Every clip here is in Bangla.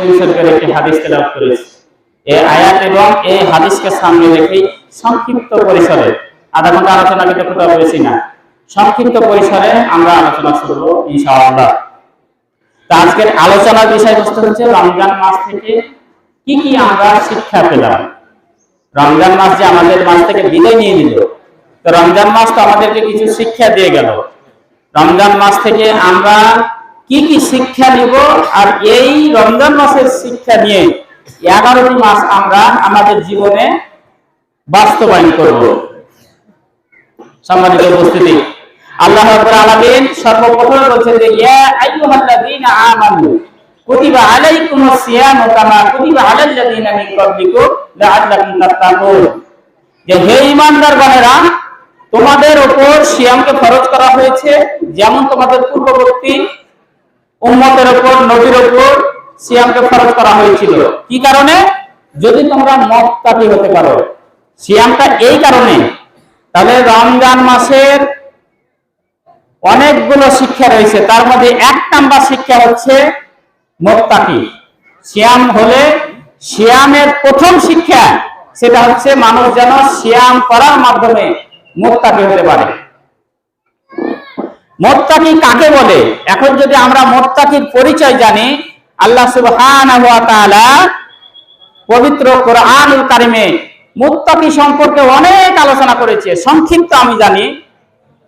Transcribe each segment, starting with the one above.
মুসলিম শরীফের একটি হাদিস তেলাওয়াত করেছি। এই আয়াত এবং এই হাদিসকে সামনে রেখে সংক্ষিপ্ত পরিসরে, আধা ঘন্টা আলোচনা কিন্তু খুব বেশি না, সংক্ষিপ্ত পরিসরে আমরা আলোচনা করব ইনশাআল্লাহ। তো আজকের আলোচনার বিষয়বস্তু হচ্ছে রমজান মাস থেকে কি কি আমরা শিক্ষা পেলাম। রমজান মাস যে আমাদের মাস থেকে বিদায় নিয়ে নিল, তো রমজান মাস তো আমাদেরকে কিছু শিক্ষা দিয়ে গেল। রমজান মাস থেকে আমরা কি কি শিক্ষা নিব, আর এই রমজান মাসের শিক্ষা নিয়ে 11টি মাস আমরা আমাদের জীবনে বাস্তবায়ন করব। সম্মানিত উপস্থিতি, আল্লাহ রাব্বুল আলামিন সর্বপ্রথম বলেছেন যে ইয়া আইয়ুহাল্লাযীনা আমানু কুতিবা আলাইকুমুস সিয়ামু কামা কুতিবা আলাল লাযীনা মিন ক্বাবলিকুম লাআল্লাকুম তাত্তাকুন। যে হে ঈমানদারগণেরা, তোমাদের উপর সিয়ামকে ফরজ করা হয়েছে যেমন তোমাদের পূর্ববর্তী উম্মতের উপর, নবীর উপর সিয়ামকে ফরজ করা হয়েছিল। কি কারণে? যদি তোমরা মুত্তাকি হতে পারো। সিয়ামটা এই কারণে। তাহলে রমজান মাসের অনেকগুলো শিক্ষা রয়েছে, তার মধ্যে 1 নাম্বার শিক্ষা হচ্ছে মুত্তাকি। সিয়াম হলে সিয়ামের প্রথম শিক্ষা সেটা হচ্ছে মানুষ যেন সিয়াম করার মাধ্যমে মুত্তাকি হতে পারে। মুত্তাকি কাকে বলে? এখন যদি আমরা মুত্তাকির পরিচয় জানি, আল্লাহ সুবহানাহু ওয়া তাআলা পবিত্র কোরআনুল কারিমে মুত্তাকি সম্পর্কে অনেক আলোচনা করেছে। সংক্ষিপ্ত আমি জানি,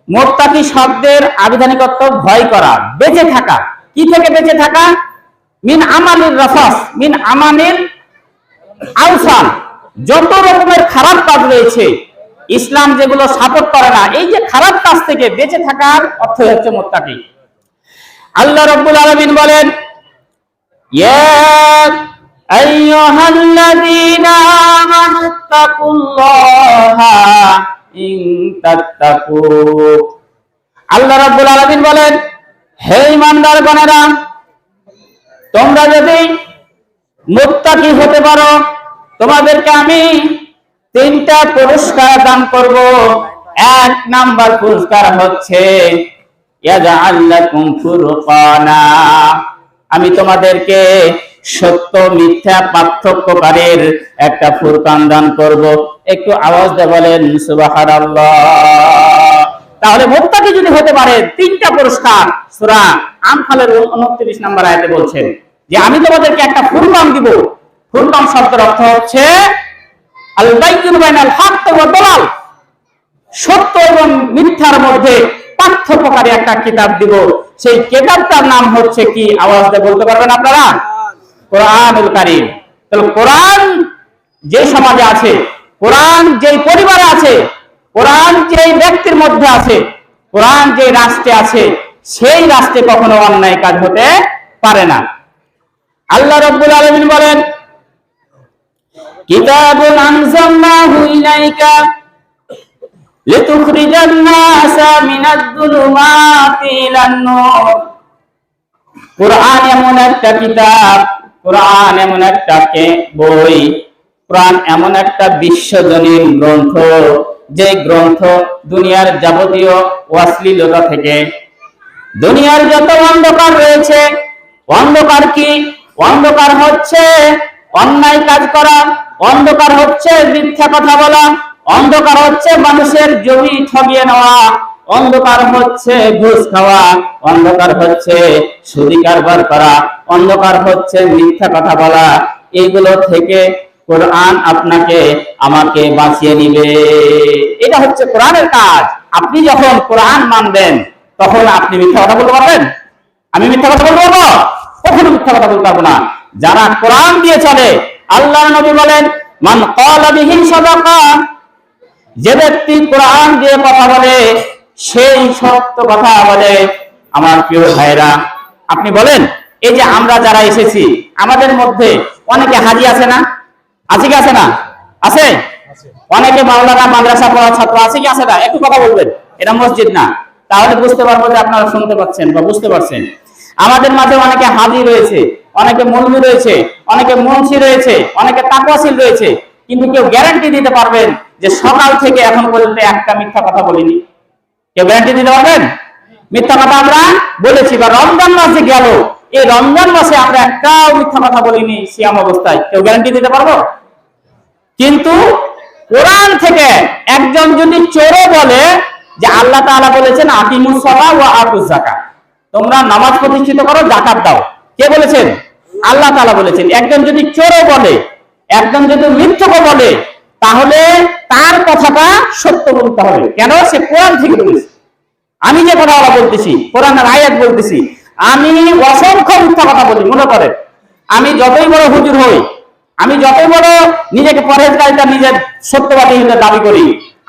মুত্তাকি শব্দের আবিধানিক অর্থ ভয় করা, বেঁচে থাকা। কি থেকে বেঁচে থাকা? মিন আমানিল রাফাস, মিন আমানিল আওসান। যত রকমের খারাপ কাজ রয়েছে, ইসলাম যেগুলো সাপোর্ট করে না, এই যে খারাপ কাজ থেকে বেঁচে থাকার অর্থ হচ্ছে মুত্তাকি। আল্লাহ রাব্বুল আলামিন বলেন ইয়া আইয়ুহাল্লাযীনা আমানুত্তাকুল্লাহা ইন তাত্তাকু। আল্লাহ রাব্বুল আলামিন বলেন, হে ঈমানদারগণেরা, তোমরা যদি মুত্তাকি হতে পারো, তোমাদেরকে আমি 3টা পুরস্কার দান করব। 1 নাম্বার পুরস্কার হচ্ছে ইয়াজআল লাকুম ফুরকানা, আমি তোমাদেরকে সত্য মিথ্যা পার্থক্যকারীর একটা ফুরকান দান করব। একটু আওয়াজ দিয়ে বলেন সুবহানাল্লাহ। তাহলে মুত্তাকি যদি হতে পারে, 3টা পুরস্কার সূরা আনফালের 29 নম্বর আয়াতে বলছেন যে আমি তোমাদেরকে একটা ফুরকান দিব। ফুরকান শব্দের অর্থ হচ্ছে আল বাইয়িনু বাইনাল হক ওয়া দালাল, সত্য এবং মিথ্যার মধ্যে পার্থক্যকারী একটা কিতাব দিব। সেই কিতাবটার নাম হচ্ছে কি? আওয়াজ দিয়ে বলতে পারবেন আপনারা? কোরআনুল কারীম। তাহলে কোরআন যে সমাজে আছে, কোরআন যেই পরিবারে আছে, কোরআন যেই ব্যক্তির মধ্যে আছে, কোরআন যে রাষ্ট্রে আছে, সেই রাষ্ট্রে কখনো অন্যায় কাজ হতে পারে না। আল্লাহ রাব্বুল আলামিন বলেন কিতাবুন আনজালনাহু ইলাইকা লিতুখরিজান নাসা মিনাদ যুলুমাতি ইলান নূর। কোরআন এমন একটা কিতাব, কোরআন এমন একটা বই, কোরআন এমন একটা বিশ্বজনীন গ্রন্থ, যে গ্রন্থ দুনিয়ার যাবতীয় অশ্লীলতা থেকে, দুনিয়ার যত অন্ধকার রয়েছে, অন্ধকার কি? অন্ধকার হচ্ছে অন্যায় কাজ করা, অন্ধকার হচ্ছে মিথ্যা কথা বলা, অন্ধকার হচ্ছে মানুষের জমি ঠগিয়ে নেওয়া, অন্ধকার হচ্ছে ঘুষ খাওয়া, অন্ধকার হচ্ছে সুদি কারবার করা, অন্ধকার হচ্ছে মিথ্যা কথা বলা। এগুলো থেকে কোরআন আপনাকে আমাকে বাঁচিয়ে নিবে। এটা হচ্ছে কোরআনের কাজ। আপনি যখন কোরআন মানবেন, তখন আপনি মিথ্যা কথা বলতে পারবেন? আমি মিথ্যা কথা বলতে পারবো? কখনো মিথ্যা কথা বলতে পারবো না। যারা কোরআন দিয়ে চলে, আল্লাহর নবী বলেন মান ক্বালা বিহি সাদাকা, যে ব্যক্তি কোরআন দিয়ে কথা বলে সেই সত্য কথা বলে। আমার প্রিয় ভাইরা, আপনি বলেন, এই যে আমরা যারা এসেছি, আমাদের মধ্যে অনেকে হাজি আছে না? আছে কি আছে না? আছে। অনেকে মাওলানা মাদ্রাসা পড়া ছাত্র আছে কি আছে না? একটু কথা বলবেন, এটা মসজিদ না। তাহলে বুঝতে পারবো যে আপনারা শুনতে পাচ্ছেন বা বুঝতে পারছেন। আমাদের মাঝে অনেকে হাজি রয়েছে, অনেকে মৌলভী রয়েছে, অনেকে মুন্সি রয়েছে, অনেকে তাকওয়াশীল রয়েছে, কিন্তু কেউ গ্যারান্টি দিতে পারবেন যে সকাল থেকে এখন পর্যন্ত একটা মিথ্যা কথা বলিনি? কেউ গ্যারান্টি দিতে পারবেন? মিথ্যা কথা আমরা বলেছি। বা রমজান মাস যে গেল, এই রমজান মাসে আমরা একটাও মিথ্যা কথা বলিনি সিয়াম অবস্থায়, কেউ গ্যারান্টি দিতে পারবো? কিন্তু কোরআন থেকে একজন যদি চোরও বলে যে আল্লাহ তাআলা বলেছেন আকিমুস সালাহ ওয়া আতুজ যাকাত, তোমরা নামাজ প্রতিষ্ঠিত করো, যাকাত দাও, কে বলেছেন? আল্লাহ তাআলা বলেছেন। একজন যদি চোরও বলে, একজন যদি মিথ্যা বলে, তাহলে তার কথাটা সত্য বলতে হবে। কেন? সে কোরআন থেকে বলেছে। আমি যে কথা বলতেছি, কোরআনের আয়াত বলতেছি, আমি অসংখ্য মিথ্যা কথা বলি। মনে করেন আমি যতই বড় হুজুর হই, আমি যতই বড় নিজেকে পরহেজগারিতা, নিজের সত্যবাদী হিসেবে দাবি করি,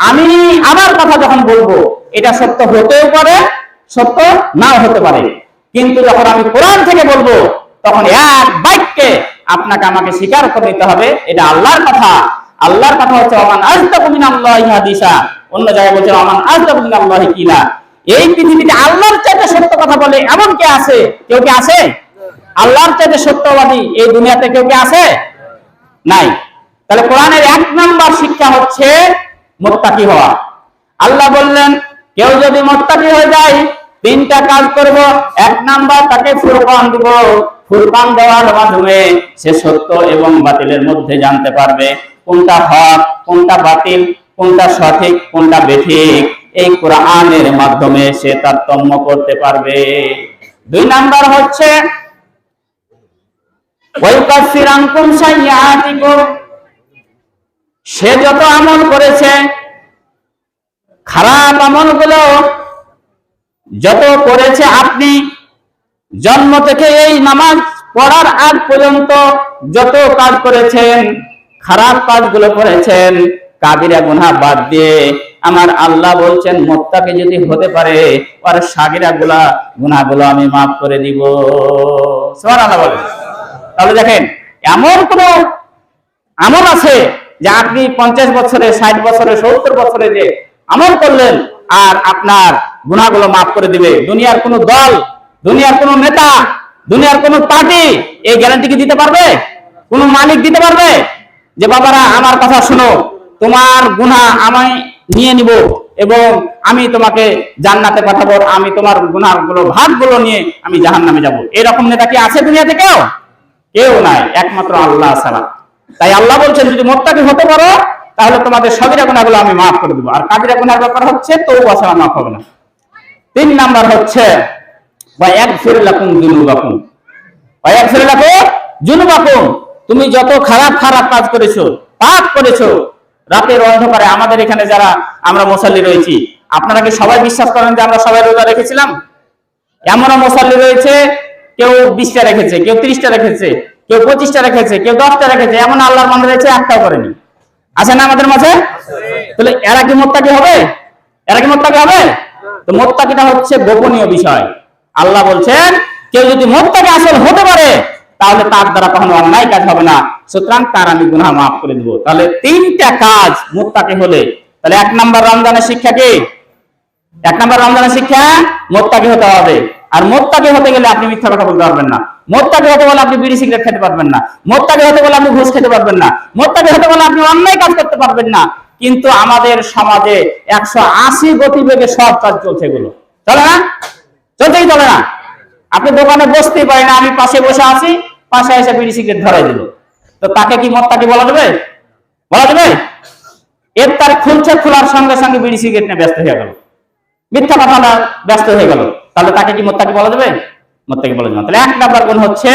আমি আমার কথা যখন বলবো এটা সত্য হতেও পারে, সত্য নাও হতে পারে। কিন্তু যখন আমি কোরআন থেকে বলবো তখন এক বাক্যে আপনাকে আমাকে স্বীকার করে নিতে হবে এটা আল্লাহর কথা। আল্লাহর কথা হচ্ছে ওমান আযদাকু মিনাল্লাহি হাদিসা, অন্য জায়গায় বলছে ওমান আযদাকু মিনাল্লাহি কিলা। এই পৃথিবীতে আল্লাহর চাইতে সত্য কথা বলে এমন কে আছে? কেউ কি আছে? আল্লাহর চাইতে সত্যবাদী এই দুনিয়াতে কেউ কি আছে? নাই। তাহলে কোরআনের 1 নাম্বার শিক্ষা হচ্ছে মুত্তাকি হওয়া। আল্লাহ বললেন কেউ যদি মুত্তাকি হয়ে যায় 3টা কাজ করব। 1 নাম্বার, তাকে ফুরকান দিব। ফুরকান দেওয়ার মাধ্যমে সে সত্য এবং বাতিলের মধ্যে জানতে পারবে কোনটা হক, কোনটা বাতিল, কোনটা সঠিক, কোনটা বেঠিক। এই কোরআনের মাধ্যমে সে তারতম্য করতে পারবে। 2 নাম্বার হচ্ছে ওয়াইকাফির আনকুম সাইয়্যাতিকুম, সে যত আমল করেছে, খারাপ আমলগুলো যত করেছে, আপনি জন্ম থেকে এই নামাজ পড়ার আগ পর্যন্ত যত কাজ করেছেন, খারাপ কাজগুলো করেছেন, কাবিরা গুনাহ বাদ দিয়ে, আমার আল্লাহ বলছেন মুত্তাকি যদি হতে পারে আর সাগিরা গুনাহগুলো আমি মাফ করে দিব। সুবহানাল্লাহ বলেন। তাহলে দেখেন এমন কোন আমল আছে যে আপনি 50 বছরে, 60 বছরে, 70 বছরে যে আমল করলেন আর আপনার গুনাহগুলো মাফ করে দিবে? দুনিয়ার কোন দল, দুনিয়ার কোন নেতা, দুনিয়ার কোন পার্টি এই গ্যারান্টি কি দিতে পারবে? কোন মালিক দিতে পারবে যে বাবারা আমার কথা শোনো, তোমার গুনাহ আমি নিয়ে নিব এবং আমি তোমাকে জান্নাতে পাঠাবো, আমি তোমার গুনাহগুলো ভাগগুলো নিয়ে আমি জাহান্নামে যাব? এরকম নেতা কি আছে দুনিয়াতে? কেউ নাই, একমাত্র আল্লাহ ছাড়া। তাই আল্লাহ বলছেন যদি মুত্তাকি হতে পারো তাহলে তোমাদের সগীরা গুনাহগুলো আমি মাফ করে দেব। আর কাবিরা গুনাহর ব্যাপার হচ্ছে তওবা ছাড়া মাফ হবে না। 3 নাম্বার হচ্ছে ওয়ায়াগফির লাকুম যুনুবাকুম। ওয়ায়াগফির লাকুম যুনুবাকুম, তুমি যত খারাপ খারাপ কাজ করেছো, পাপ করেছো, রাতের অন্ধকারে, আমাদের এখানে যারা আমরা মুসাল্লি রয়েছি, আপনারা কি সবাই বিশ্বাস করেন যে আমরা সবাই রোজা রেখেছিলাম? এমনও মুসাল্লি রয়েছে কেউ 20টা রেখেছে, কেউ 30টা রেখেছে, কেউ 25টা রেখেছে, কেউ 10টা রেখেছে, এমন আল্লাহর বান্দা রয়েছে একটাও করেনি। আছে না আমাদের মাঝে? তাহলে এরা কি মুত্তাকি হবে? এরা কি মুত্তাকি হবে? তো মুত্তাকিটা হচ্ছে গোপনীয় বিষয়। আল্লাহ বলছেন কেউ যদি মুত্তাকি আসল হতে পারে তাহলে তার দ্বারা কখনো অন্যায় কাজ হবে না, সুতরাং তার আমি গুনাহ মাফ করে দেব। তাহলে 3টা কাজ মুত্তাকি হলে, তাহলে 1 নাম্বার রমজানের শিক্ষা কি? 1 নাম্বার রমজানের শিক্ষা মুত্তাকি হতে হবে। আর মুত্তাকি হতে গেলে আপনি মিথ্যা কথা বলতে পারবেন না। মুত্তাকি হতে গেলে আপনি বিড়ি সিগারেট খেতে পারবেন না। মুত্তাকি হতে গেলে আপনি ঘুষ খেতে পারবেন না। মুত্তাকি হতে গেলে আপনি অন্যায় কাজ করতে পারবেন না। কিন্তু আমাদের সমাজে 180 গতিবেগে সব কাজ চলছে, এগুলো চলে না? চলতেই চলে না। আপনি দোকানে বসতেই পারেন না, আমি পাশে বসে আছি, পাশে এসে বিড়ি সিগারেট ধরাই দিল, তো তাকে কি মুত্তাকি বলা যাবে? বলা যাবে? এর তার খুলছে, খোলার সঙ্গে সঙ্গে বিড়ি সিগারেট নিয়ে ব্যস্ত হয়ে গেল, মিথ্যা কথা ব্যস্ত হয়ে গেল, তাহলে তাকে কি মুত্তাকি বলা যাবে? মুত্তাকি বলা যাবে না। তাহলে 1 নাম্বার গুণ হচ্ছে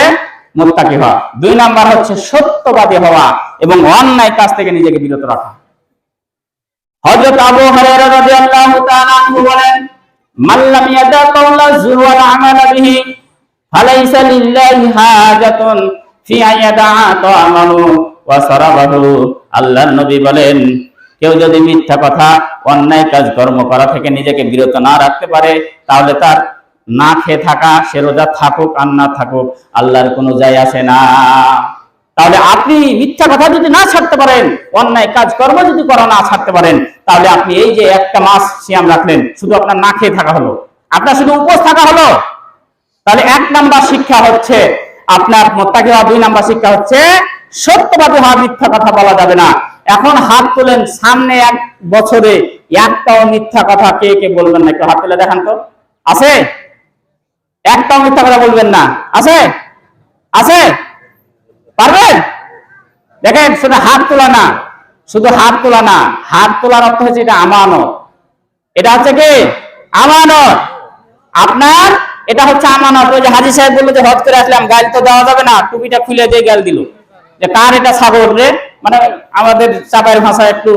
মুত্তাকি হওয়া। 2 নাম্বার হচ্ছে সত্যবাদী হওয়া এবং অন্যায় কাজ থেকে নিজেকে বিরত রাখা। হযরত আবু হুরায়রা রাদিয়াল্লাহু তাআলা আনহু বলেন, মান লাম ইয়াদা কাওলা যুর ওয়াল আমালা বিহি ফালাইসা লিল্লাহি হাজাতুন ফি আয়াদা তা'মাহু ওয়া সারাবাহু। আল্লাহর নবী বলেন কেউ যদি মিথ্যা কথা, অন্যায় কাজ কর্ম করা থেকে নিজেকে বিরত না রাখতে পারে তাহলে তার না খেয়ে থাকা, সে রোজা থাকুক আর না থাকুক, আল্লাহর কোনো যায় আসে না। তাহলে আপনি মিথ্যা কথা যদি না ছাড়তে পারেন, অন্যায় কাজ কর্ম যদি করা না ছাড়তে পারেন, তাহলে আপনি এই যে 1 মাস সিয়াম রাখলেন, শুধু আপনার না খেয়ে থাকা হলো, আপনার শুধু উপোস থাকা হলো। তাহলে 1 নাম্বার শিক্ষা হচ্ছে আপনার মুত্তাকি হওয়া। 2 নাম্বার শিক্ষা হচ্ছে সত্যবাদী হওয়া, মিথ্যা কথা বলা যাবে না। এখন হাত তোলেন, সামনে 1 বছরে একটাও মিথ্যা কথা কে কে বলবেন না? একটু হাত তুলে দেখান তো, আছে? একটাও মিথ্যা কথা বলবেন না। আছে? আছে? পারবেন? দেখেন, শুধু হাত তোলা না, শুধু হাত তোলা না, হাত তোলার অর্থ হচ্ছে এটা আমানত। এটা হচ্ছে কি আমানত। আপনার এটা হচ্ছে আমানত। ওই যে হাজী সাহেব বললো যে হজ করে আসলাম, গাল তো দেওয়া যাবে না, টুপিটা খুলে দিয়ে গাল দিল যে কার এটা ছাগল রে, মানে আমাদের চাপাইয়ের ভাষা একটু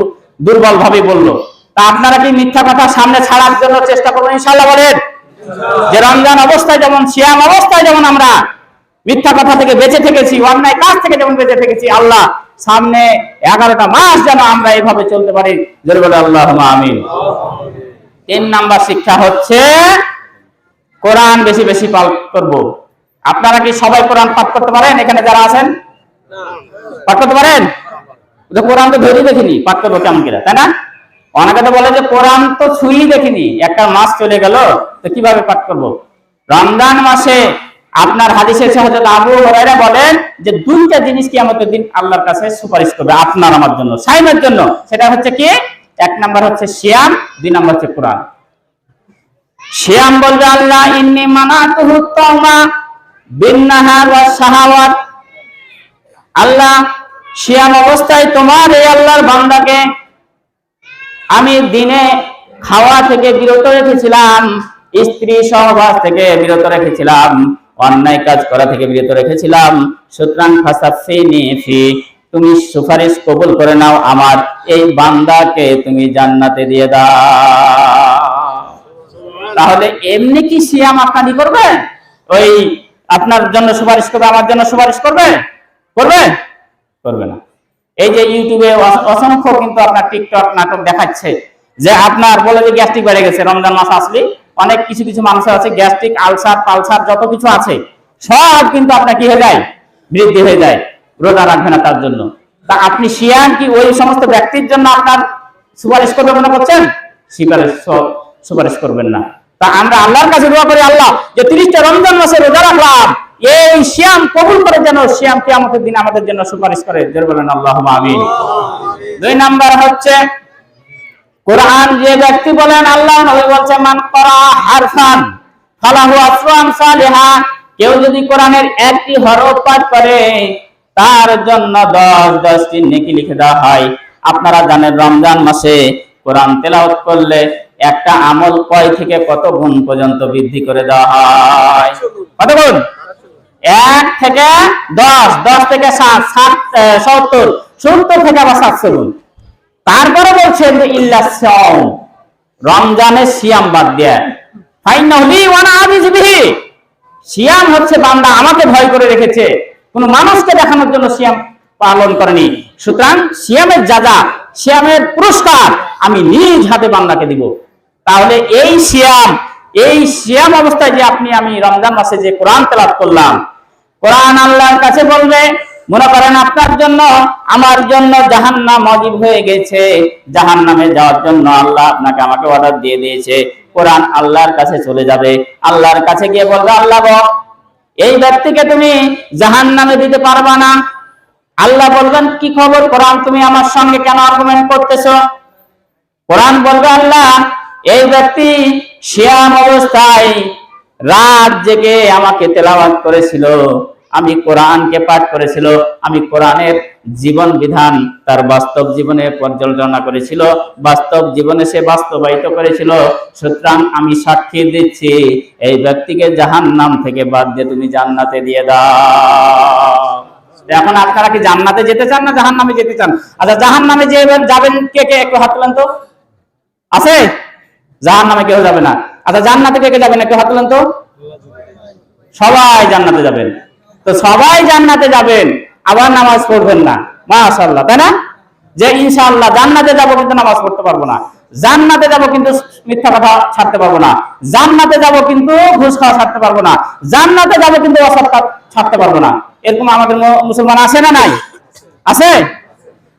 দুর্বল ভাবে বললো। তা আপনারা কি মিথ্যা কথা সামনে ছাড়ার জন্য চেষ্টা করবেন ইনশাআল্লাহ? বলেন যে রমজান অবস্থায় যেমন, সিয়াম অবস্থায় যেমন আমরা মিথ্যা কথা থেকে বেঁচে থেকেছি, অন্যায় কাজ থেকে যেমন বেঁচে থেকেছি, আল্লাহ সামনে 11টা মাস যেন আমরা এইভাবে চলতে পারি। জোরে বলে আল্লাহুম্মা আমিন। 3 নাম্বার শিক্ষা হচ্ছে কোরআন বেশি বেশি পাঠ করব। আপনারা কি সবাই কোরআন পাঠ করতে পারেন? এখানে যারা আছেন পাঠ করতে পারেন? কোরআন তো ধরে দেখিনি, পাঠ করবো কেমন করে, তাই না? অনেকে তো বলে যে কোরআন তো ছুঁই দেখিনি, একটা মাস চলে গেল, তো কিভাবে পাঠ করব? রমজান মাসে আপনার হাদিসে হযরত আবু হুরায়রা বলেন যে 2টা জিনিস কিয়ামতের দিন আল্লাহর কাছে সুপারিশ করবে আপনার আমার জন্য, সাইমের জন্য। সেটা হচ্ছে কি? 1 নাম্বার হচ্ছে সিয়াম, 2 নাম্বার হচ্ছে কোরআন। সিয়াম বলবে আল্লাহ ইন্নী মানাতুহু তাওমা বিন-নাহার ওয়াস শাহাওয়াত, আল্লাহ সিয়াম অবস্থায় তোমার এই আল্লাহর বান্দাকে আমি দিনে খাওয়া থেকে বিরত রেখেছিলাম, স্ত্রী সহবাস থেকে বিরত রেখেছিলাম, অন্যায় কাজ করা থেকে বিরত রেখেছিলাম। সুতরাং ফাসাফিনি ফি, তুমি সুপারিশ কবুল করে নাও, আমার এই বান্দাকে তুমি জান্নাতে দিয়ে দাও। তাহলে এমনি কি সিয়াম আপনারই করবে? ওই আপনার জন্য সুপারিশ করবে, আমার জন্য সুপারিশ করবে? করবে? করবে না। এই যে ইউটিউবে অসংখ্য কিন্তু আপনার টিকটক নাটক দেখাচ্ছে যে আপনার বলে যে গ্যাস্ট্রিক বেড়ে গেছে, রমজান মাস আসলে অনেক কিছু কিছু মানুষের আছে গ্যাস্ট্রিক, আলসার, পালসার যত কিছু আছে সব কিন্তু আপনার কি হয়ে যায়, বৃদ্ধি হয়ে যায়, রোজা রাখবে না তার জন্য। তা আপনি সিয়াম কি ওই সমস্ত ব্যক্তির জন্য আপনার সুপারিশ করবে মনে করছেন? সুপারিশ করবেন না। তা আমরা আল্লাহর কাছে দোয়া করি, আল্লাহ যে 30টা রমজান মাসে রোজা রাখলাম, এই সিয়াম কবুল করে যেন সিয়াম কিয়ামতের দিন আমাদের জন্য সুপারিশ করে। জোরে বলেন আল্লাহুম্মা আমিন। 2 নাম্বার হচ্ছে কোরআন যে ব্যক্তি বলেন, আল্লাহ নবী বলছে মান ক্বারা হারফান ফালাহু আশরু আমসালিহা, কেউ যদি কোরআনের একটি হরফ পাঠ করে তার জন্য 10টি নেকি লিখে দেওয়া হয়। আপনারা জানেন রমজান মাসে কোরআন তেলাওয়াত করলে একটা আমল কয় থেকে কত গুণ পর্যন্ত বৃদ্ধি করে দেওয়া হয়? কত গুণ? 1 থেকে 10, 10 থেকে 70, 70 থেকে আবার 700 গুণ। তারপরে বলছেন যে ইল্লা সাওম, রমজানের সিয়াম বাদ দিয়ে, ফাইনালি ওয়ানা আজিজু বিহি, সিয়াম হচ্ছে বান্দা আমাকে ভয় করে রেখেছে, কোন মানুষকে দেখানোর জন্য সিয়াম পালন করেনি। সুতরাং সিয়ামের যাজা, সিয়ামের পুরস্কার আমি নিজ হাতে বান্দাকে দিব। তাহলে এই সিয়াম অবস্থায় যে আমি রমজান মাসে যে কোরআন তেলাওয়াত করলাম, কোরআন আল্লাহর কাছে বলবে, মনে করেন আপনার জন্য আমার জন্য জাহান্নাম ওয়াজিব হয়ে গেছে, জাহান্নামে যাওয়ার জন্য আল্লাহ আপনাকে আমাকে অর্ডার দিয়ে দিয়েছে, কোরআন আল্লাহর কাছে চলে যাবে, আল্লাহর কাছে গিয়ে বলবে, আল্লাহ গো এই ব্যক্তিকে তুমি জাহান্নামে দিতে পারবা না। আল্লাহ বলবেন, কি খবর কোরআন, তুমি আমার সঙ্গে কেন আর্গুমেন্ট করতেছো? কোরআন বলবে, আল্লাহ এই ব্যক্তি সিয়াম অবস্থায় রাত জেগে আমাকে তেলাওয়াত করেছিল, আমি কোরআনকে পাঠ করেছিল, আমি কোরআনের জীবন বিধান তার বাস্তব জীবনে পর্যালোচনা করেছিল, বাস্তব জীবনে সে বাস্তবায়িত করেছিল। সুতরাং আমি সাক্ষী দিচ্ছি এই ব্যক্তিকে জাহান্নাম থেকে বাদ দিয়ে তুমি জান্নাতে দিয়ে দাও। এখন আপনারা কি জান্নাতে যেতে চান না জাহান্নামে যেতে চান? আচ্ছা, জাহান্নামে যে যাবেন কে কে একটু হাত তোলেন তো। আছে? জাহান্নামে কেউ যাবে না। আচ্ছা, জান্নাতে কে কে যাবেন একটু হাত তোলেন তো। সবাই জান্নাতে যাবেন। তো সবাই জান্নাতে যাবেন, আবার নামাজ পড়বেন না, মাশাআল্লাহ, তাই না? যে ইনশাআল্লাহ জান্নাতে যাব কিন্তু নামাজ পড়তে পারবো না, জান্নাতে যাব কিন্তু মিথ্যা কথা ছাড়তে পারবো না, জান্নাতে যাব কিন্তু ঘুষ খাওয়া ছাড়তে পারবো না, জান্নাতে যাব কিন্তু অসৎ কাজ ছাড়তে পারবো না। এরকম আমাদের মুসলমান আছে না নাই? আছে?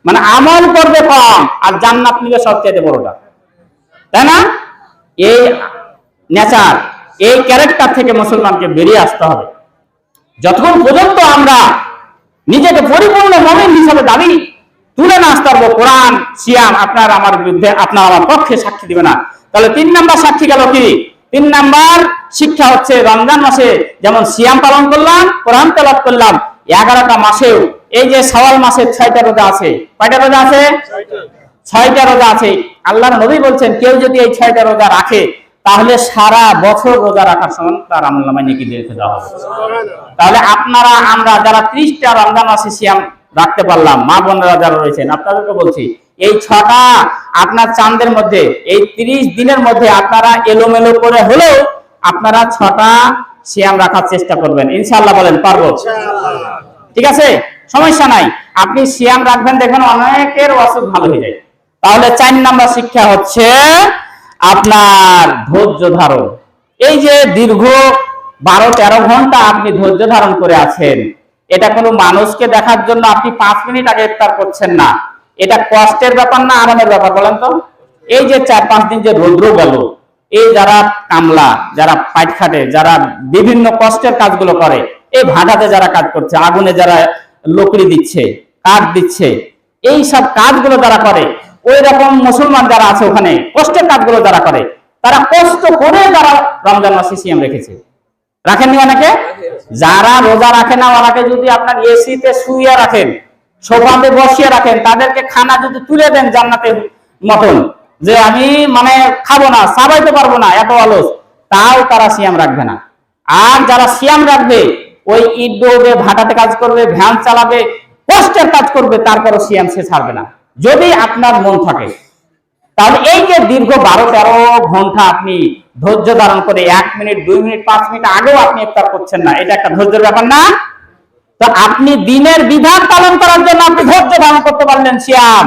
মানে আমল করবে কম আর জান্নাত নিবে সবচেয়ে বড়টা, তাই না? এই নেচার, এই ক্যারেক্টার থেকে মুসলমানকে বেরিয়ে আসতে হবে। যতক্ষণ পর্যন্ত আমরা নিজেকে পরিপূর্ণ মুমিন হিসেবে দাবি তুলে না আসতে পারবো, কোরআন সিয়াম আপনার আমার বিরুদ্ধে, আপনার আমার পক্ষে সাক্ষী দিবে না। তাহলে 3 নাম্বার সাক্ষী গেল কি? 3 নাম্বার শিক্ষা হচ্ছে রমজান মাসে যেমন সিয়াম পালন করলাম, কোরআন তেলাওয়াত করলাম, 11টা মাসেও এই যে শাওয়াল মাসে 6টা রোজা আছে। কয়টা রোজা আছে? 6টা রোজা আছে। আল্লাহর নবী বলছেন কেউ যদি এই 6টা রোজা রাখে তাহলে সারা বছর রোজা রাখার সমান তার আমলনামায় নেকি লিখে দেওয়া হবে। তাহলে আপনারা আমরা যারা 30টা রমজান মাসে সিয়াম রাখতে পারলাম, মা বোনেরা যারা রয়েছেন আপনাদেরকে বলছি এই 6টা আপনার চাঁদের মধ্যে এই 30 দিনের মধ্যে আপনারা এলোমেলো করে হলেও আপনারা 6টা সিয়াম রাখার চেষ্টা করবেন, ইনশাআল্লাহ। বলেন পারবো? ঠিক আছে, সমস্যা নাই। আপনি সিয়াম রাখবেন, দেখবেন অনেকের অসুখ ভালো হয়ে যায়। তাহলে 4 নাম্বার শিক্ষা হচ্ছে আপনার ধৈর্য ধারণ। এই যে দীর্ঘ 12-13 ঘন্টা আপনি ধৈর্য ধারণ করে আছেন, এটা কোনো মানুষকে দেখার জন্য আপনি 5 মিনিট আগে ইফতার করছেন না। এটা কষ্টের ব্যাপার না আরামের ব্যাপার? বলেন তো। এই যে 4-5 দিন যে রৌদ্র গেল, এই যারা কামলা, যারা পাইট খাটে, যারা বিভিন্ন কষ্টের কাজগুলো করে, এই ভাটাতে যারা কাজ করছে, আগুনে যারা লকড়ি দিচ্ছে, কাঠ দিচ্ছে, এই সব কাজগুলো যারা করে, ওই রকম মুসলমান যারা আছে ওখানে কষ্টের কাজগুলো যারা করে, তারা কষ্ট করে যারা রমজান মাসে সিয়াম রেখেছে। রাখেননি অনেকে? যারা রোজা রাখে না ওনাকে যদি আপনার এসিতে শুইয়ে রাখেন, সোফাতে বসিয়ে রাখেন, তাদেরকে খানা যদি তুলে দেন জান্নাতের মতন, যে আমি মানে খাবো না, চাবাইতে পারবো না, এত অলস, তাও তারা সিয়াম রাখবে না। আর যারা সিয়াম রাখবে ওই ইট ডোবে, ভাটাতে কাজ করবে, ভ্যান চালাবে, কষ্টের কাজ করবে, তারপরও সিয়াম সে ছাড়বে না যদি আপনার মন থাকে। তাহলে এই যে দীর্ঘ 12-13 ঘন্টা আপনি ধৈর্য ধারণ করে 1 মিনিট, 2 মিনিট, 5 মিনিট আগেও আপনি ইফতার করছেন না, এটা একটা ধৈর্যের ব্যাপার না? তো আপনি দিনের বিধান পালন করার জন্য আপনি ধৈর্য ধারণ করতে পারলেন সিয়াম।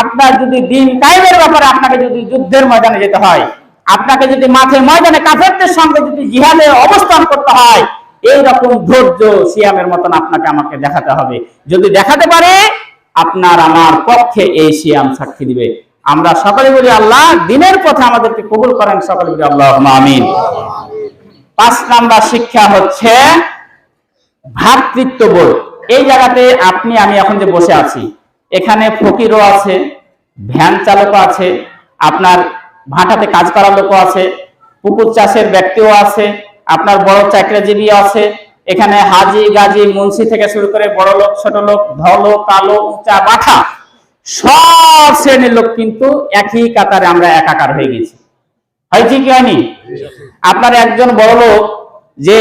আপনার যদি দিন কায়েমের ব্যাপারে আপনাকে যদি যুদ্ধের ময়দানে যেতে হয়, আপনাকে যদি মাঠে ময়দানে কাফেরদের সঙ্গে যদি জিহাদে অবস্থান করতে হয়, এই রকম ধৈর্য সিয়ামের মতন আপনাকে আমাকে দেখাতে হবে। যদি দেখাতে পারে আপনার আমার পক্ষে এই সিয়াম সাক্ষী দিবে। আমরা সকলে বলি আল্লাহ দিনের পথে আমাদেরকে কবুল করেন, সকলে বলি আল্লাহুম্মা আমিন। 5 নাম্বার শিক্ষা হচ্ছে ভ্রাতৃত্ববোধ। এই জায়গাতে আপনি আমি এখন যে বসে আছি, এখানে ফকিরও আছে, ভ্যান চালকও আছে, আপনার ভাটাতে কাজ করার লোকও আছে, পুকুর চাষের ব্যক্তিও আছে, আপনার বড় চাকরিজীবী আছে, এখানে হাজি গাজী মুন্সি থেকে শুরু করে বড় লোক, ছোট লোক, ধলো কালো, উঁচা বাঠা, সব শ্রেণীর লোক কিন্তু একই কাতারে আমরা একাকার হয়ে গেছি। হয়েছে কি হয়নি? আপনার একজন বড় লোক যে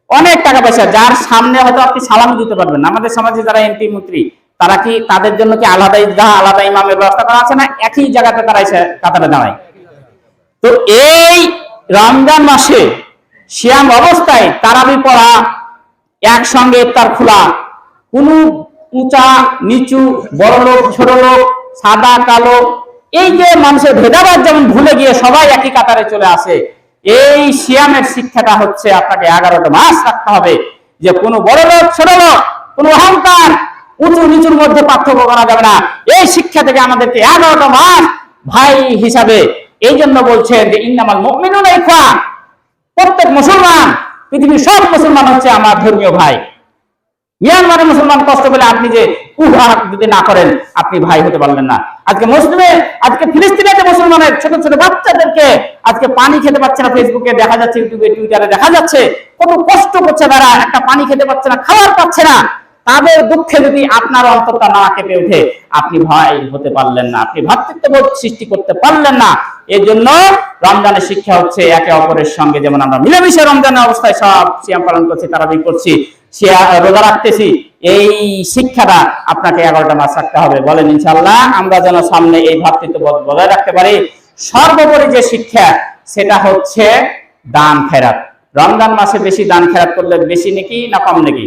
অনেক টাকা পয়সা, যার সামনে হয়তো আপনি সালাম দিতে পারবেন না। আমাদের সমাজে যারা এমপি মন্ত্রী, তারা কি তাদের জন্য কি আলাদা ঈদগাহ, আলাদা ইমামের ব্যবস্থা করা আছে না? একই জায়গাতে তারা এসে কাতারে দাঁড়ায়। তো এই রমজান মাসে সিয়াম অবস্থায় তারাবি পড়া, একসঙ্গে ইফতার খোলা, কোন উঁচা নিচু, বড় লোক ছোট লোক, সাদা কালো, এই যে মানুষের ভেদাভেদ যেমন ভুলে গিয়ে সবাই একই কাতারে চলে আসে, এই সিয়ামের শিক্ষাটা হচ্ছে আপনাকে 11টা মাস রাখতে হবে। যে কোনো বড় লোক ছোট লোক, কোনো অহংকার, উঁচু নিচুর মধ্যে পার্থক্য করা যাবে না। এই শিক্ষা থেকে আমাদেরকে 11টা মাস ভাই হিসাবে, এই জন্য বলছেন যে ইন্নামাল মুমিনুনা ইখওয়া, প্রত্যেক মুসলমান, পৃথিবীর সব মুসলমান হচ্ছে আমার ধর্মীয় ভাই। মিয়ানমারের মুসলমান কষ্ট পেলে আপনি যে যদি না করেন, আপনি ভাই হতে পারলেন না। আজকে মুসলিমে, আজকে ফিলিস্তিনের মুসলমানের ছোট ছোট বাচ্চাদেরকে আজকে পানি খেতে পাচ্ছে না, ফেসবুকে দেখা যাচ্ছে, ইউটিউবে টুইটারে দেখা যাচ্ছে, কত কষ্ট করছে তারা, একটা পানি খেতে পাচ্ছে না, খাবার পাচ্ছে না। তাদের দুঃখে যদি আপনার অন্তরটা না কেঁপে ওঠে, আপনি ভাই হতে পারলেন না, আপনি ভ্রাতৃত্ববোধ সৃষ্টি করতে পারলেন না। এই জন্য রমজানের শিক্ষা হচ্ছে একে অপরের সঙ্গে যেমন আমরা মিলেমিশে রমজানের অবস্থায় সব সিয়াম পালন করছি, তারাবি করছি, রোজা রাখতেছি, এই শিক্ষাটা আপনাকে 11টা মাস রাখতে হবে। বলেন ইনশাআল্লাহ আমরা যেন সামনে এই ভ্রাতৃত্ববোধ বজায় রাখতে পারি। সর্বোপরি যে শিক্ষা, সেটা হচ্ছে দান খেরাত। রমজান মাসে বেশি দান খেরাত করলে বেশি নাকি না কম নাকি?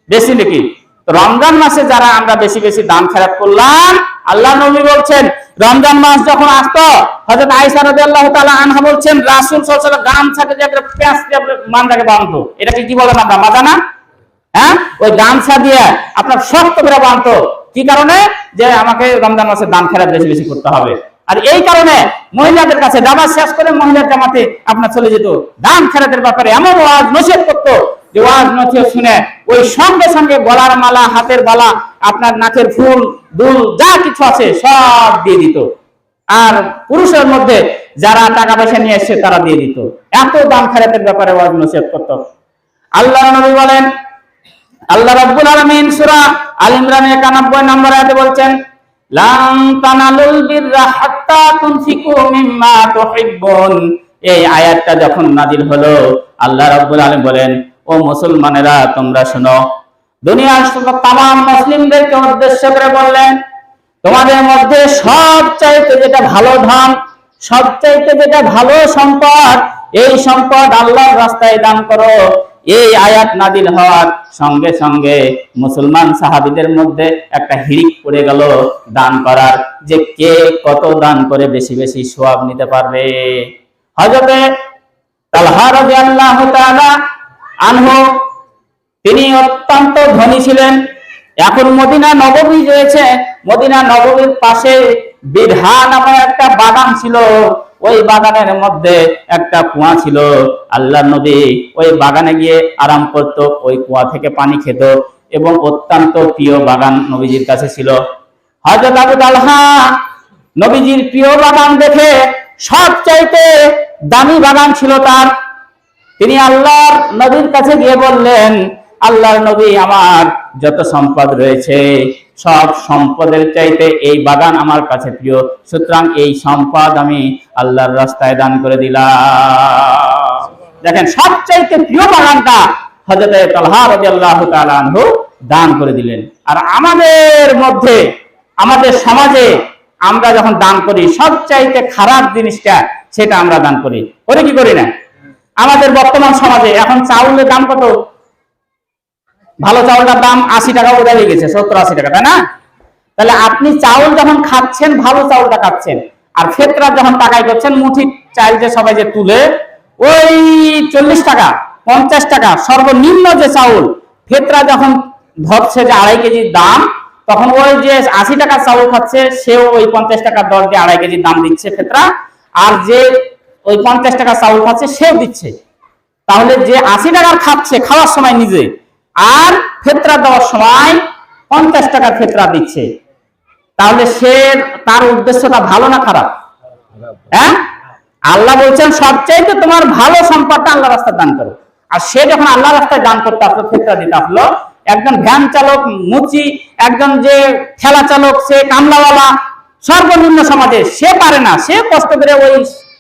বেশি নাকি? তো রমজান মাসে যারা আমরা বেশি বেশি দান খেরাত করলাম, আল্লাহ নবী বলছেন রমজান মাস যখন আসতো, হযরত আয়েশা রাদিয়াল্লাহু তাআলা আনহা বলছেন রাসূল সাল্লাল্লাহু আলাইহি ওয়াসাল্লাম গামছাকে যে একটা প্যাঁচ দিয়ে মানটাকে বাঁধতো, এটাকে কি বলেন আমরা? মাদানা। হ্যাঁ, ওই গামছা দিয়ে আপনার শক্ত করে বাঁধতো। কি কারণে? যে আমাকে রমজান মাসে দান খেরাত বেশি বেশি করতে হবে। আর এই কারণে মহিলাদের কাছে নামাজ শেষ করে মহিলার জামাতে আপনার চলে যেত, দান খেরাতের ব্যাপারে এমন ওয়াজ নসিহত করতো যে ওয়াজ নসিহত শুনে ওই সঙ্গে সঙ্গে গলার মালা, হাতের বালা, আপনার নাকের ফুল, দুল, যা কিছু আছে সব দিয়ে দিত। আর পুরুষের মধ্যে যারা টাকা পয়সা নিয়ে এসছে তারা দিয়ে দিত। এত দান খয়রাতের ব্যাপারে ওয়াজ নসিহত করত। আল্লাহর নবী বলেন, আল্লাহ রাব্বুল আলামিন সূরা আল ইমরানের 91 নম্বর আয়াতে বলছেন, লান তানালুল বিররা হাত্তা তুনফিকু মিম্মা তুহিব্বুন। এই আয়াতটা যখন নাযিল হলো, আল্লাহ রাব্বুল আলামিন বলেন, ও মুসলমানেরা তোমরা শোনো। দুনিয়ার তামাম মুসলিমদেরকে উদ্দেশ্য করে বললেন, তোমাদের মধ্যে সবচাইতে যেটা ভালো ধন, সবচাইতে যেটা ভালো সম্পদ, এই সম্পদ আল্লাহর রাস্তায় দান করো। এই আয়াত নাযিল হওয়ার সঙ্গে সঙ্গে মুসলমান সাহাবীদের মধ্যে একটা হিড়িক পড়ে গেল দান করার, যে কে কত দান করে বেশি বেশি সওয়াব নিতে পারবে। হযরতে তালহা রাদিয়াল্লাহু তাআলা আনহু, তিনি অত্যন্ত ধনী ছিলেন। এখন মদিনা নববী রয়েছে, মদিনা নববীর পাশে বিরহা নামে একটা বাগান ছিল। ওই বাগানের মধ্যে একটা কুয়া ছিল। আল্লাহর নবী ওই বাগানে গিয়ে আরাম করত, ওই কুয়া থেকে পানি খেত, এবং অত্যন্ত প্রিয় বাগান নবীজির কাছে ছিল। হযরত আবু তালহা নবীজির প্রিয় বাগান দেখে, সবচাইতে দামি বাগান ছিল তার, তিনি আল্লাহর নবীর কাছে গিয়ে বললেন, আল্লাহর নবী, আমার যত সম্পদ রয়েছে সব সম্পদের চাইতে এই বাগান আমার কাছে প্রিয়, সুতরাং এই সম্পদ আমি আল্লাহর রাস্তায় দান করে দিলাম। দেখেন, সবচাইতে প্রিয় বাগানটা হযরত তালহা রাদিয়াল্লাহু তাআলা আনহু দান করে দিলেন। আর আমাদের মধ্যে, আমাদের সমাজে আমরা যখন দান করি, সবচাইতে খারাপ জিনিসটা সেটা আমরা দান করি কি করি না? আমাদের বর্তমান সমাজে এখন চাউলের দাম কত? ভালো চাউলটার দাম 80 টাকা বোধহয় হয়ে গেছে, 70-80 টাকা, তাই না? তাহলে আপনি চাউল যখন খাচ্ছেন, ভালো চাউলটা খাচ্ছেন, আর ফেতরা যখন টাকায় করছেন, মুঠি চাল যে সবাই যে তুলে ওই 40 টাকা 50 টাকা সর্বনিম্ন যে চাউল, ফেতরা যখন ধরছে যে 2.5 কেজির দাম, তখন ওই যে 80 টাকা চাউল খাচ্ছে সেও ওই 50 টাকার দর দিয়ে 2.5 কেজির দাম দিচ্ছে ফেতরা, আর যে ওই 50 টাকা চাউল খাচ্ছে সেও দিচ্ছে। তাহলে যে 80 টাকার খাচ্ছে খাওয়ার সময় নিজে, আর ফেতরা দেওয়ার সময় 50 টাকার ফেতরা দিচ্ছে, তাহলে সে তার উদ্দেশ্যটা ভালো না খারাপ? হ্যাঁ, আল্লাহ বলছেন সবচাইতে তোমার ভালো সম্পদটা আল্লাহ রাস্তায় দান করো। আর সে যখন আল্লাহ রাস্তায় দান করতে আসলো, ফেতরা দিতে আসলো, একজন ভ্যান চালক, মুচি, একজন যে ঠেলা চালক, সে কামলাওয়ালা, সর্বনিম্ন সমাজে সে পারে না, সে কষ্ট করে ওই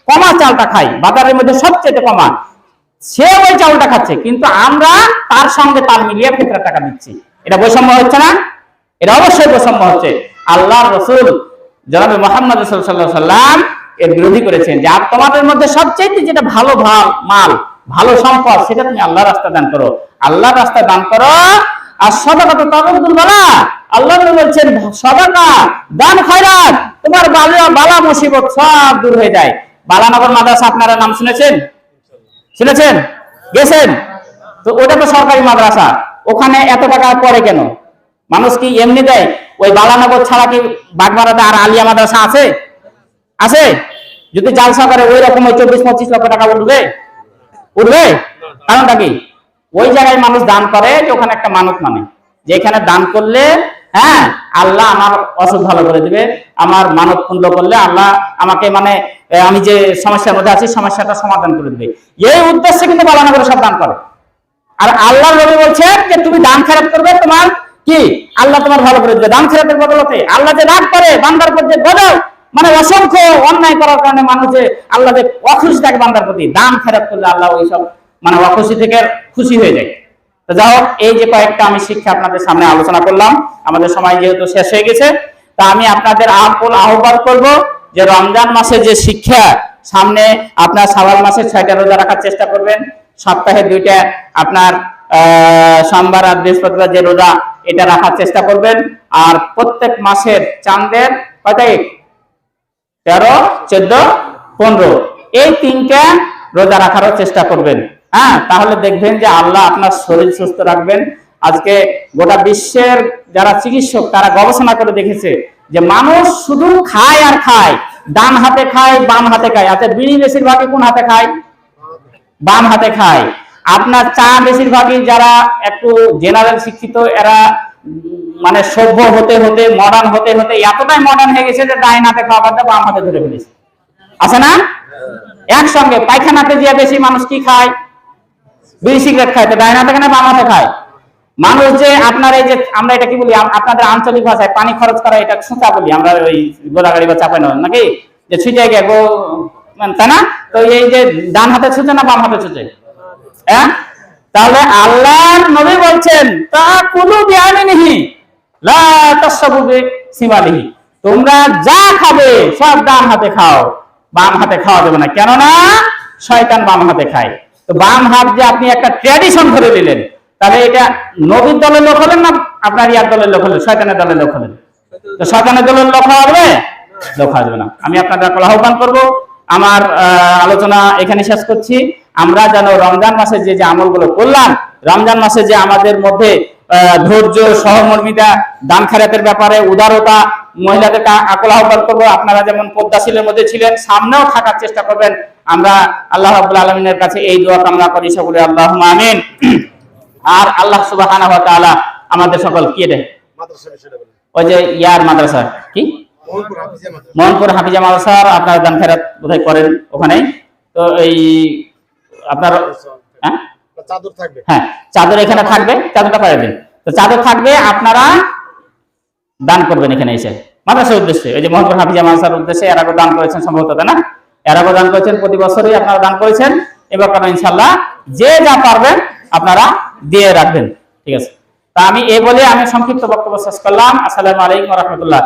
কমা চালটা খায়, বাজারের মধ্যে সবচেয়ে কমা, সে ওই চাউলটা খাচ্ছে, কিন্তু আমরা তার সঙ্গে তাল মিলিয়ে ফেতরা টাকা দিচ্ছি। এটা বৈষম্য হচ্ছে না? এটা অবশ্যই বৈষম্য হচ্ছে। আল্লাহর রাসূল জনাব মুহাম্মদ সাল্লাল্লাহু আলাইহি ওয়াসাল্লাম এর বিরোধী করেছেন, যে তোমাদের মধ্যে সবচেয়ে যেটা ভালো মাল, ভালো সম্পদ, সেটা তুমি আল্লাহর রাস্তায় দান করো, আল্লাহর রাস্তায় দান করো। আর সাদাকা তো তাওয়াক্কুল বালা, আল্লাহ বলছেন সাদাকা, দান, খয়রাত, তোমার বালা মুসিবত সব দূর হয়ে যায়। বালানগর মাদ্রাসা আপনারা নাম শুনেছেন? শুনেছেন? গেছেন? তো ওটা তো সরকারি মাদ্রাসা, ওখানে এত টাকা পড়ে কেন? মানুষ কি এমনি দেয়? ওই বালানগর ছাড়া কি বাগমারাতে আর আলিয়া মাদ্রাসা আছে? আছে? যদি জালসা করে ওই রকম 24-25 লক্ষ টাকা উঠবে? কারণটা কি? ওই জায়গায় মানুষ দান করে যে ওখানে একটা মানত মানে, যে এখানে দান করলে হ্যাঁ আল্লাহ আমার অসুখ ভালো করে দিবে, আমার মানত পূর্ণ করলে আল্লাহ আমাকে মানে আমি যে সমস্যার মধ্যে আছি সমস্যাটা সমাধান করে দিবে, এই উদ্দেশ্যে কিন্তু বালানগরে সব দান করে। আর আল্লাহ নবী বলছেন যে তুমি দান খয়রাত করবে, তোমার কি আল্লাহ তোমার ভালো করে দিবে। দান খয়রাতের বদলতে আল্লাহ যে রাগ করে বান্দার প্রতি, গজব মানে অসংখ্য অন্যায় করার কারণে মানুষ যে আল্লাহ যে অখুশি থাকে বান্দার প্রতি, দান খয়রাত করলে আল্লাহ ওইসব মানে অখুশি থেকে খুশি হয়ে যায়। তো যাই হোক, এই যে কয়েকটা আমি শিক্ষা আপনাদের সামনে আলোচনা করলাম, আমাদের সময় যেহেতু শেষ হয়ে গেছে, তা আমি আপনাদের আহ্বান করব যে রমজান মাসে যে শিক্ষা, সামনে আপনার শাওয়াল মাসে 6টা রোজা রাখার চেষ্টা করবেন, সপ্তাহে 2টা আপনার সোমবার আর বৃহস্পতিবার যে রোজা, এটা রাখার চেষ্টা করবেন। আর প্রত্যেক মাসের চাঁদের কয় তারিখ? 13, 14, 15 এই 3টা রোজা রাখারও চেষ্টা করবেন। হ্যাঁ, তাহলে দেখবেন যে আল্লাহ আপনার শরীর সুস্থ রাখবেন। আজকে গোটা বিশ্বের যারা চিকিৎসক তারা গবেষণা করে দেখেছে যে মানুষ শুধু খায় আর খায়, ডান হাতে খায়, বাম হাতে খায়। আচ্ছা, বিড়ি বেশিরভাগই কোন হাতে খায়? বাম হাতে খায়। আপনার চা বেশিরভাগই যারা একটু জেনারেল শিক্ষিত, এরা মানে সভ্য হতে হতে, মডার্ন হতে হতে এতটাই মডার্ন হয়ে গেছে যে ডাইন হাতে খাওয়া বাদ বাম হাতে ধরে ফেলেছে, আছে না? একসঙ্গে পায়খানাতে যে বেশি মানুষ কি খায়, বিড়ি সিগারেট খায়, তো ডাইন হাতে খায় না বাম হাতে খায়? মানুষ যে আপনার এই যে আমরা এটা কি বলি আপনাদের আঞ্চলিক ভাষায় পানি খরচ করা, এটা ছুঁচা বলি আমরা, ওই গোলাগাড়ি বা চাপাই নেওয়া নাকি, যে ছুঁচে গে গো, তাই না? তো এই যে ডান হাতে ছুঁচে না বাম হাতে ছুঁচে? হ্যাঁ, তাহলে আল্লাহর নবী বলছেন তা কুলু বিয়ামিনিহি লা তাশরাবু বিশিমালিহি, তোমরা যা খাবে সব ডান হাতে খাও, বাম হাতে খাওয়া যাবে না, কেননা শয়তান বাম হাতে খায়। তো বাম হাত যে আপনি একটা ট্র্যাডিশন ধরে নিলেন, তাহলে এটা নবীর দলের লোক হলেন না আপনার ইয়ার দলের লোক হলেন, শয়তানের দলের লোক হলেন? তো শয়তানের দলের লোক হবে, লোক আসবে না। আমি আপনাদের আহ্বান করব, আমার আলোচনা এখানে শেষ করছি। আমরা যেন রমজান মাসে যে যে আমলগুলো করলাম, রমজান মাসে যে আমাদের মধ্যে ধৈর্য, সহমর্মিতা, দান খেরাতের ব্যাপারে উদারতা, মহিলাদেরকে আকল আহ্বান করবো, আপনারা যেমন পদ্মাশীলের মধ্যে ছিলেন সামনেও থাকার চেষ্টা করবেন। আমরা আল্লাহ রাব্বুল আলামিনের কাছে এই দোয়া কামনা করি সকলে, আল্লাহুম্মা আমিন। আর আল্লাহ সুবহানাহু ওয়া তাআলা আমাদের সকল কি দেয়, ওই যে ইয়ার মাদ্রাসা কি মোহনপুর হাফিজা মাদ্রাসা, আপনারা দান খেরাত বোধহয় করেন ওখানে, তো এই আপনার হ্যাঁ চাদর এখানে থাকবে, চাদরটা পাঠিয়ে দিন। তো চাদর থাকবে, আপনারা দান করবেন এখানে এসে মাদ্রাসার উদ্দেশ্যে, ওই যে মোহনপুর হাফিজা মাদ্রাসার উদ্দেশ্যে এর আগে দান করেছেন সম্ভবত, তাই না? এর আগে দান করেছেন, প্রতি বছরই আপনারা দান করেছেন, এবার কারণ ইনশাল্লাহ যে যা পারবেন আপনারা দিয়ে রাখবেন। ঠিক আছে, তা আমি এই বলে আমি সংক্ষিপ্ত বক্তব্য শেষ করলাম। আসসালামু আলাইকুম ওয়া রাহমাতুল্লাহ।